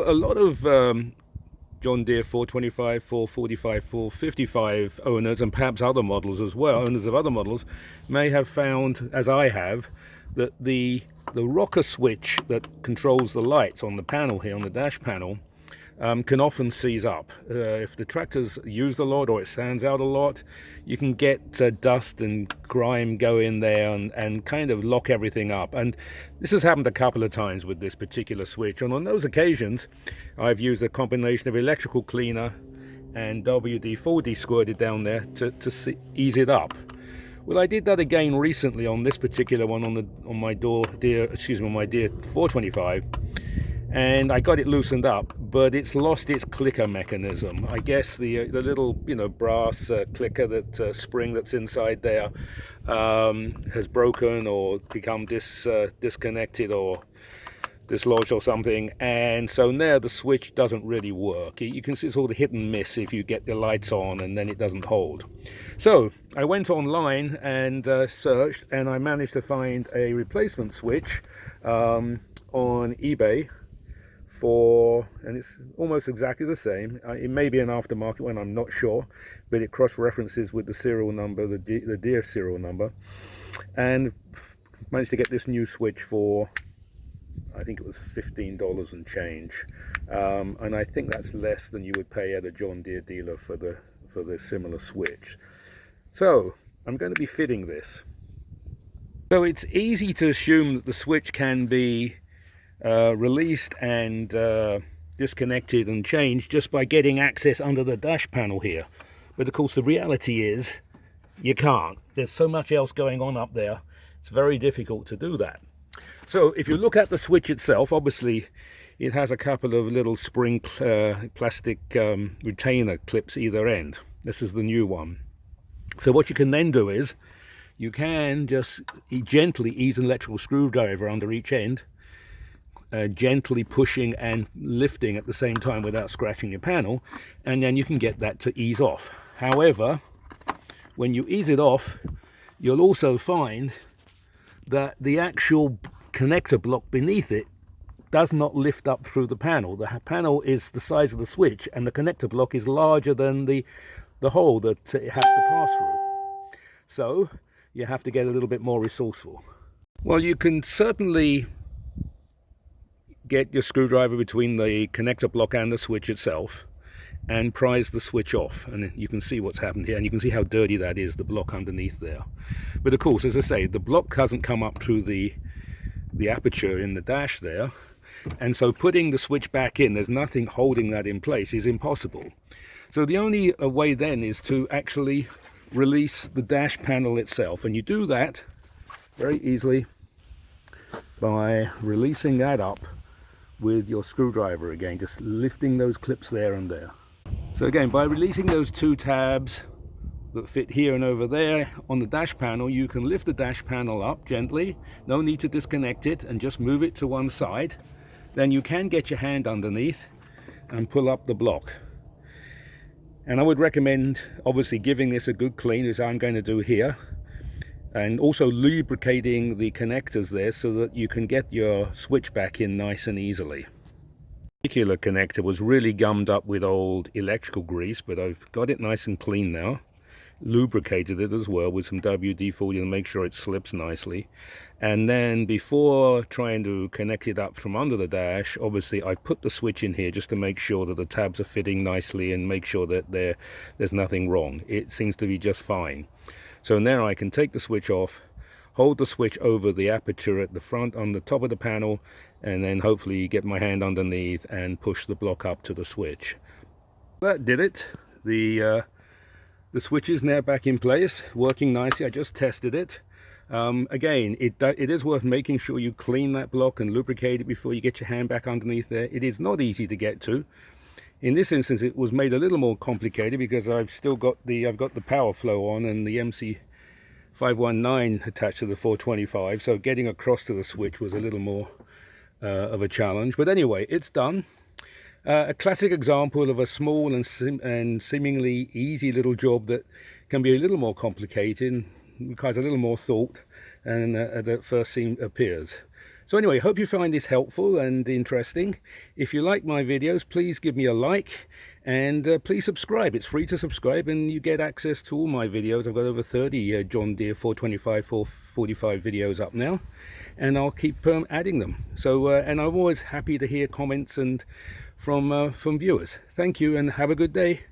A lot of John Deere 425, 445, 455 owners, and perhaps other models as well, owners of other models, may have found, as I have, that the rocker switch that controls the lights on the panel here, on the dash panel, can often seize up. If the tractor's used a lot or it stands out a lot, you can get dust and grime go in there and kind of lock everything up. And this has happened a couple of times with this particular switch. And on those occasions, I've used a combination of electrical cleaner and WD-40 squirted down there to ease it up. Well, I did that again recently on this particular one on my Deere 425. And I got it loosened up, but it's lost its clicker mechanism. I guess the little brass clicker that spring that's inside there has broken or become disconnected or dislodged or something, and so now the switch doesn't really work. You can see it's all the hit and miss if you get the lights on and then it doesn't hold. So I went online and searched, and I managed to find a replacement switch on eBay and it's almost exactly the same. It may be an aftermarket one, I'm not sure, but it cross-references with the serial number, the Deere serial number, and managed to get this new switch for, I think it was $15 and change, and I think that's less than you would pay at a John Deere dealer for the similar switch. So I'm going to be fitting this. So it's easy to assume that the switch can be released and disconnected and changed just by getting access under the dash panel here, but of course the reality is you can't. There's so much else going on up there, it's very difficult to do that. So if you look at the switch itself, obviously it has a couple of little spring plastic retainer clips either end. This is the new one. So what you can then do is you can just gently ease an electrical screwdriver under each end, gently pushing and lifting at the same time without scratching your panel, and then you can get that to ease off. However, when you ease it off, you'll also find that the actual connector block beneath it does not lift up through the panel. The panel is the size of the switch, and the connector block is larger than the hole that it has to pass through. So you have to get a little bit more resourceful. Well, you can certainly get your screwdriver between the connector block and the switch itself and prise the switch off, and you can see what's happened here, and you can see how dirty that is, the block underneath there. But of course, as I say, the block hasn't come up through the aperture in the dash there, and so putting the switch back in, there's nothing holding that in place, is impossible. So the only way then is to actually release the dash panel itself, and you do that very easily by releasing that up with your screwdriver again, just lifting those clips there and there. So again, by releasing those two tabs that fit here and over there on the dash panel, you can lift the dash panel up gently, no need to disconnect it, and just move it to one side. Then you can get your hand underneath and pull up the block. And I would recommend obviously giving this a good clean, as I'm going to do here, and also lubricating the connectors there so that you can get your switch back in nice and easily. This particular connector was really gummed up with old electrical grease, but I've got it nice and clean now. Lubricated it as well with some WD-40 to make sure it slips nicely. And then before trying to connect it up from under the dash, obviously I put the switch in here just to make sure that the tabs are fitting nicely and make sure that there's nothing wrong. It seems to be just fine. So now I can take the switch off, hold the switch over the aperture at the front on the top of the panel, and then hopefully get my hand underneath and push the block up to the switch. That did it. The switch is now back in place, working nicely. I just tested it. Again, it is worth making sure you clean that block and lubricate it before you get your hand back underneath there. It is not easy to get to. In this instance, it was made a little more complicated because I've got the power flow on and the MC519 attached to the 425, so getting across to the switch was a little more of a challenge. But anyway, it's done. A classic example of a small and seemingly easy little job that can be a little more complicated, requires a little more thought, and that first appears. So anyway, hope you find this helpful and interesting. If you like my videos, please give me a like, and please subscribe. It's free to subscribe and you get access to all my videos. I've got over 30 John Deere 425, 445 videos up now, and I'll keep adding them. So and I'm always happy to hear comments and from viewers. Thank you and have a good day.